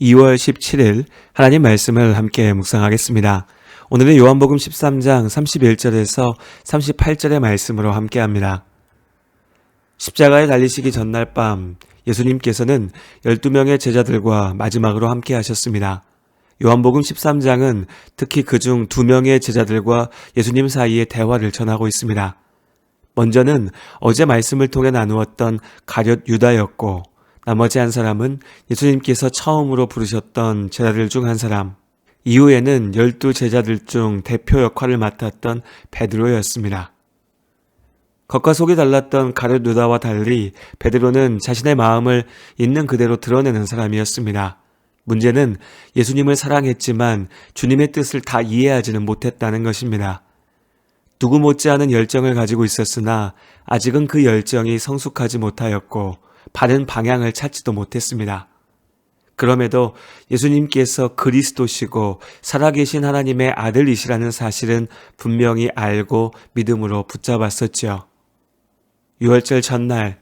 2월 17일 하나님 말씀을 함께 묵상하겠습니다. 오늘은 요한복음 13장 31절에서 38절의 말씀으로 함께합니다. 십자가에 달리시기 전날 밤 예수님께서는 12명의 제자들과 마지막으로 함께 하셨습니다. 요한복음 13장은 특히 그중 2명의 제자들과 예수님 사이의 대화를 전하고 있습니다. 먼저는 어제 말씀을 통해 나누었던 가룟 유다였고, 나머지 한 사람은 예수님께서 처음으로 부르셨던 제자들 중 한 사람, 이후에는 12 제자들 중 대표 역할을 맡았던 베드로였습니다. 겉과 속이 달랐던 가룟 유다와 달리 베드로는 자신의 마음을 있는 그대로 드러내는 사람이었습니다. 문제는 예수님을 사랑했지만 주님의 뜻을 다 이해하지는 못했다는 것입니다. 누구 못지않은 열정을 가지고 있었으나 아직은 그 열정이 성숙하지 못하였고 바른 방향을 찾지도 못했습니다. 그럼에도 예수님께서 그리스도시고 살아계신 하나님의 아들이시라는 사실은 분명히 알고 믿음으로 붙잡았었죠. 유월절 전날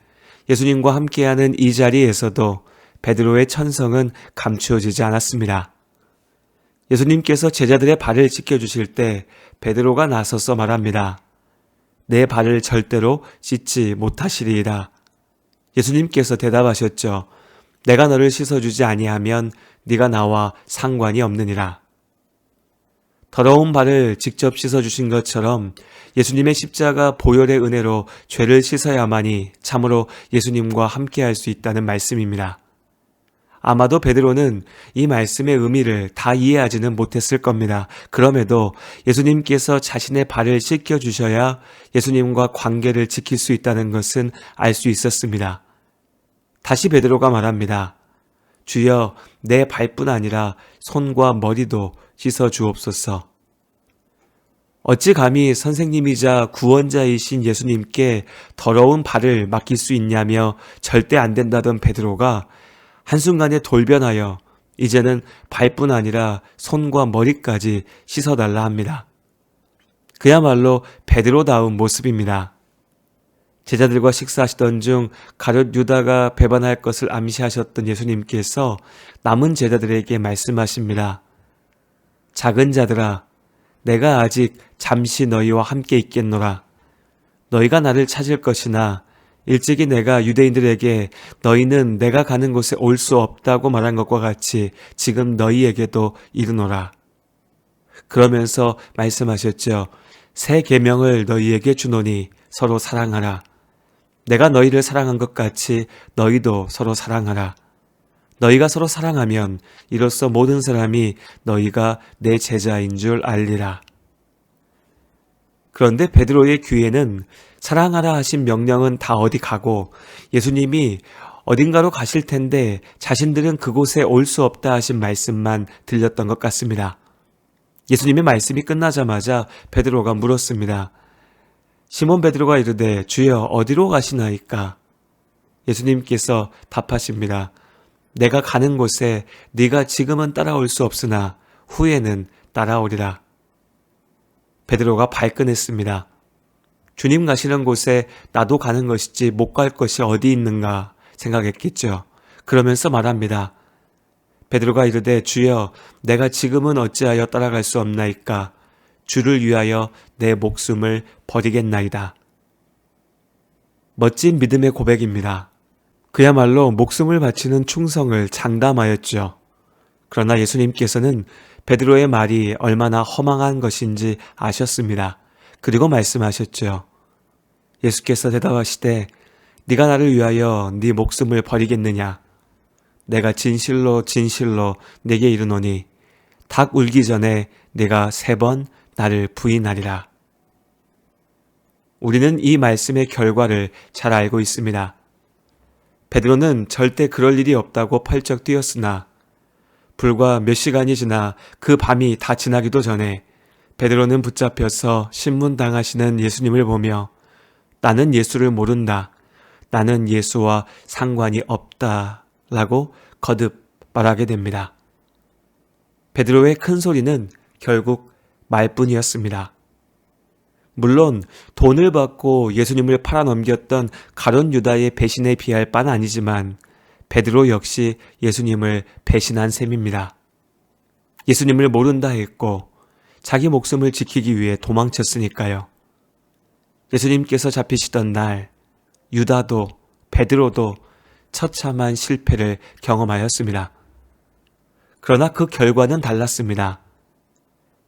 예수님과 함께하는 이 자리에서도 베드로의 천성은 감추어지지 않았습니다. 예수님께서 제자들의 발을 씻겨주실 때 베드로가 나서서 말합니다. 내 발을 절대로 씻지 못하시리이다. 예수님께서 대답하셨죠. 내가 너를 씻어주지 아니하면 네가 나와 상관이 없느니라. 더러운 발을 직접 씻어주신 것처럼 예수님의 십자가 보혈의 은혜로 죄를 씻어야만이 참으로 예수님과 함께할 수 있다는 말씀입니다. 아마도 베드로는 이 말씀의 의미를 다 이해하지는 못했을 겁니다. 그럼에도 예수님께서 자신의 발을 씻겨주셔야 예수님과 관계를 지킬 수 있다는 것은 알 수 있었습니다. 다시 베드로가 말합니다. 주여, 내 발뿐 아니라 손과 머리도 씻어주옵소서. 어찌 감히 선생님이자 구원자이신 예수님께 더러운 발을 맡길 수 있냐며 절대 안 된다던 베드로가 한순간에 돌변하여 이제는 발뿐 아니라 손과 머리까지 씻어달라 합니다. 그야말로 베드로다운 모습입니다. 제자들과 식사하시던 중 가룟 유다가 배반할 것을 암시하셨던 예수님께서 남은 제자들에게 말씀하십니다. 작은 자들아, 내가 아직 잠시 너희와 함께 있겠노라. 너희가 나를 찾을 것이나 일찍이 내가 유대인들에게 너희는 내가 가는 곳에 올 수 없다고 말한 것과 같이 지금 너희에게도 이르노라. 그러면서 말씀하셨죠. 새 계명을 너희에게 주노니 서로 사랑하라. 내가 너희를 사랑한 것 같이 너희도 서로 사랑하라. 너희가 서로 사랑하면 이로써 모든 사람이 너희가 내 제자인 줄 알리라. 그런데 베드로의 귀에는 사랑하라 하신 명령은 다 어디 가고 예수님이 어딘가로 가실 텐데 자신들은 그곳에 올 수 없다 하신 말씀만 들렸던 것 같습니다. 예수님의 말씀이 끝나자마자 베드로가 물었습니다. 시몬 베드로가 이르되 주여 어디로 가시나이까? 예수님께서 답하십니다. 내가 가는 곳에 네가 지금은 따라올 수 없으나 후에는 따라오리라. 베드로가 발끈했습니다. 주님 가시는 곳에 나도 가는 것이지 못 갈 것이 어디 있는가 생각했겠죠. 그러면서 말합니다. 베드로가 이르되 주여 내가 지금은 어찌하여 따라갈 수 없나이까? 주를 위하여 내 목숨을 버리겠나이다. 멋진 믿음의 고백입니다. 그야말로 목숨을 바치는 충성을 장담하였죠. 그러나 예수님께서는 베드로의 말이 얼마나 허망한 것인지 아셨습니다. 그리고 말씀하셨죠. 예수께서 대답하시되 네가 나를 위하여 네 목숨을 버리겠느냐? 내가 진실로 진실로 네게 이르노니 닭 울기 전에 네가 3번 나를 부인하리라. 우리는 이 말씀의 결과를 잘 알고 있습니다. 베드로는 절대 그럴 일이 없다고 펄쩍 뛰었으나 불과 몇 시간이 지나 그 밤이 다 지나기도 전에 베드로는 붙잡혀서 신문당하시는 예수님을 보며 나는 예수를 모른다. 나는 예수와 상관이 없다. 라고 거듭 말하게 됩니다. 베드로의 큰 소리는 결국 말뿐이었습니다. 물론 돈을 받고 예수님을 팔아넘겼던 가룟 유다의 배신에 비할 바는 아니지만 베드로 역시 예수님을 배신한 셈입니다. 예수님을 모른다 했고 자기 목숨을 지키기 위해 도망쳤으니까요. 예수님께서 잡히시던 날 유다도 베드로도 처참한 실패를 경험하였습니다. 그러나 그 결과는 달랐습니다.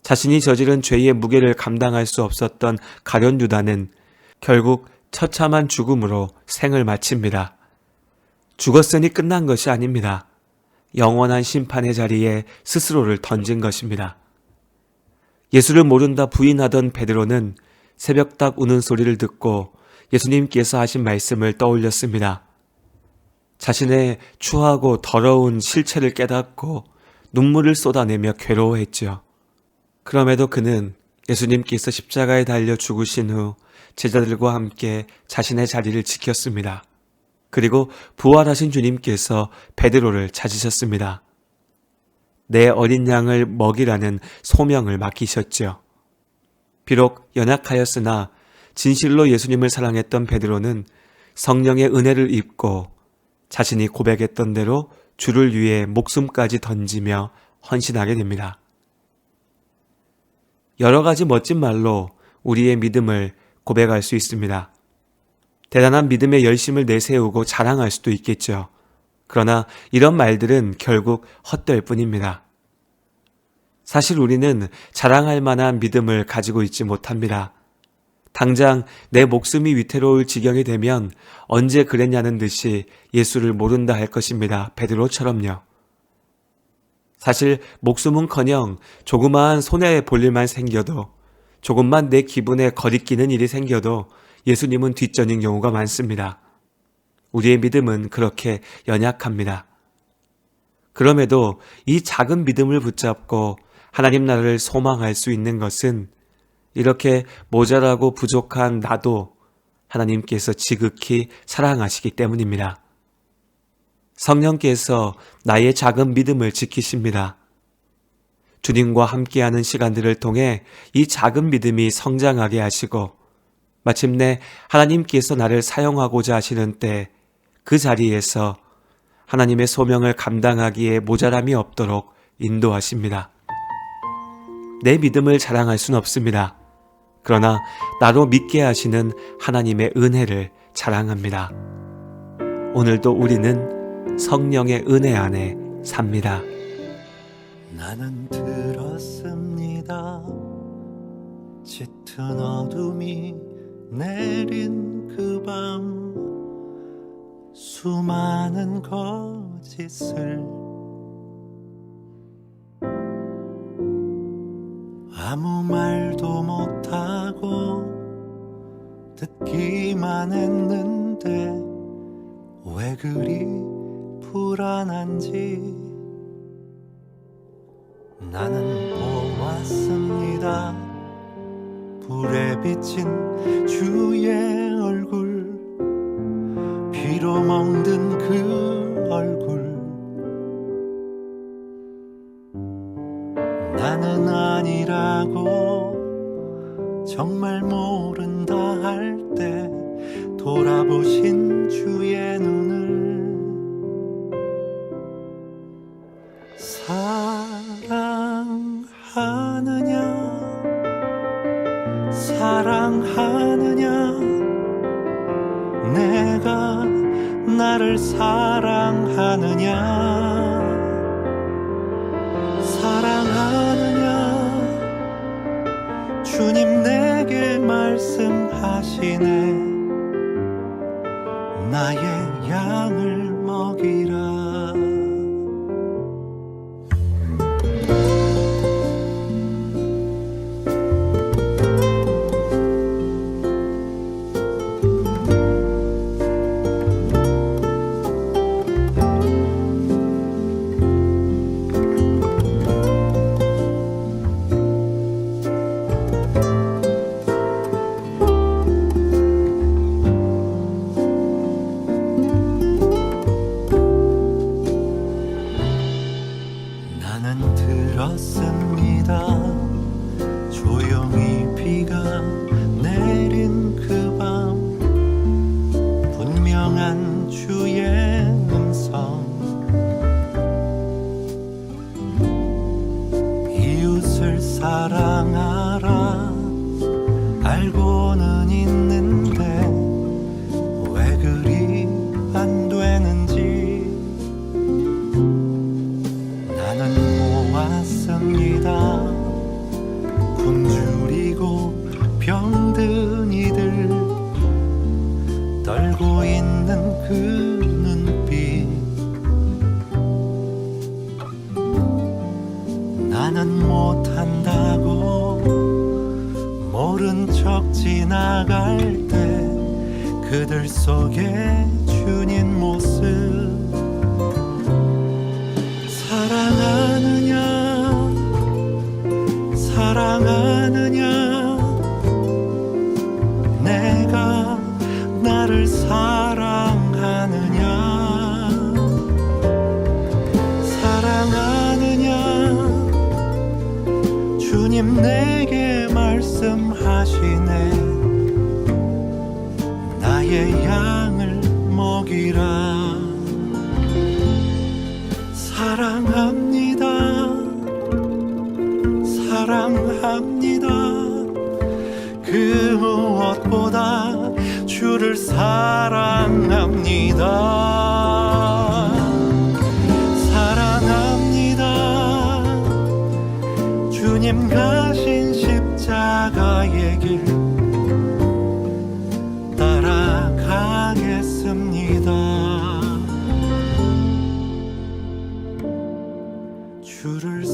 자신이 저지른 죄의 무게를 감당할 수 없었던 가룟 유다는 결국 처참한 죽음으로 생을 마칩니다. 죽었으니 끝난 것이 아닙니다. 영원한 심판의 자리에 스스로를 던진 것입니다. 예수를 모른다 부인하던 베드로는 새벽닭 우는 소리를 듣고 예수님께서 하신 말씀을 떠올렸습니다. 자신의 추하고 더러운 실체를 깨닫고 눈물을 쏟아내며 괴로워했죠. 그럼에도 그는 예수님께서 십자가에 달려 죽으신 후 제자들과 함께 자신의 자리를 지켰습니다. 그리고 부활하신 주님께서 베드로를 찾으셨습니다. 내 어린 양을 먹이라는 소명을 맡기셨죠. 비록 연약하였으나 진실로 예수님을 사랑했던 베드로는 성령의 은혜를 입고 자신이 고백했던 대로 주를 위해 목숨까지 던지며 헌신하게 됩니다. 여러 가지 멋진 말로 우리의 믿음을 고백할 수 있습니다. 대단한 믿음의 열심을 내세우고 자랑할 수도 있겠죠. 그러나 이런 말들은 결국 헛될 뿐입니다. 사실 우리는 자랑할 만한 믿음을 가지고 있지 못합니다. 당장 내 목숨이 위태로울 지경이 되면 언제 그랬냐는 듯이 예수를 모른다 할 것입니다. 베드로처럼요. 사실 목숨은커녕 조그마한 손에 볼 일만 생겨도, 조금만 내 기분에 거리끼는 일이 생겨도 예수님은 뒷전인 경우가 많습니다. 우리의 믿음은 그렇게 연약합니다. 그럼에도 이 작은 믿음을 붙잡고 하나님 나라를 소망할 수 있는 것은 이렇게 모자라고 부족한 나도 하나님께서 지극히 사랑하시기 때문입니다. 성령께서 나의 작은 믿음을 지키십니다. 주님과 함께하는 시간들을 통해 이 작은 믿음이 성장하게 하시고 마침내 하나님께서 나를 사용하고자 하시는 때 그 자리에서 하나님의 소명을 감당하기에 모자람이 없도록 인도하십니다. 내 믿음을 자랑할 수는 없습니다. 그러나 나로 믿게 하시는 하나님의 은혜를 자랑합니다. 오늘도 우리는 성령의 은혜 안에 삽니다. 나는 들었습니다. 짙은 어둠이 내린 그 밤 수많은 거짓을 아무 말도 못하고 듣기만 했는데 왜 그리 불안한지 나는 보았습니다. 불에 비친 주의 얼굴, 피로 멍든 그 얼굴. 나는 아니라고 정말 모른다 할 때 돌아보신 주의 눈을 사랑하느냐 내가 나를 사랑하느냐 주님 내게 말씀하시네 나의 양을 먹이라. 나는 들었습니다. 조용히 비가 내린 그 밤 분명한 주의 음성 사랑하라 알고는 있는데 왜 그리 안 되는지 나는 모았습니다. 굶주리고 병든 이들 떨고 있는 그 눈빛 나는 못한다고 모른 척 지나갈 때 그들 속에 주님 모습 사랑하느냐 사랑하느냐 내가 나를 사랑하느냐 사랑하느냐 주님 내게 말씀하시네 나의 양을 먹이라 사랑합니다 사랑합니다 그 무엇보다 주를 사랑합니다 사랑합니다 주님 가신 십자가의 길 따라가겠습니다 주를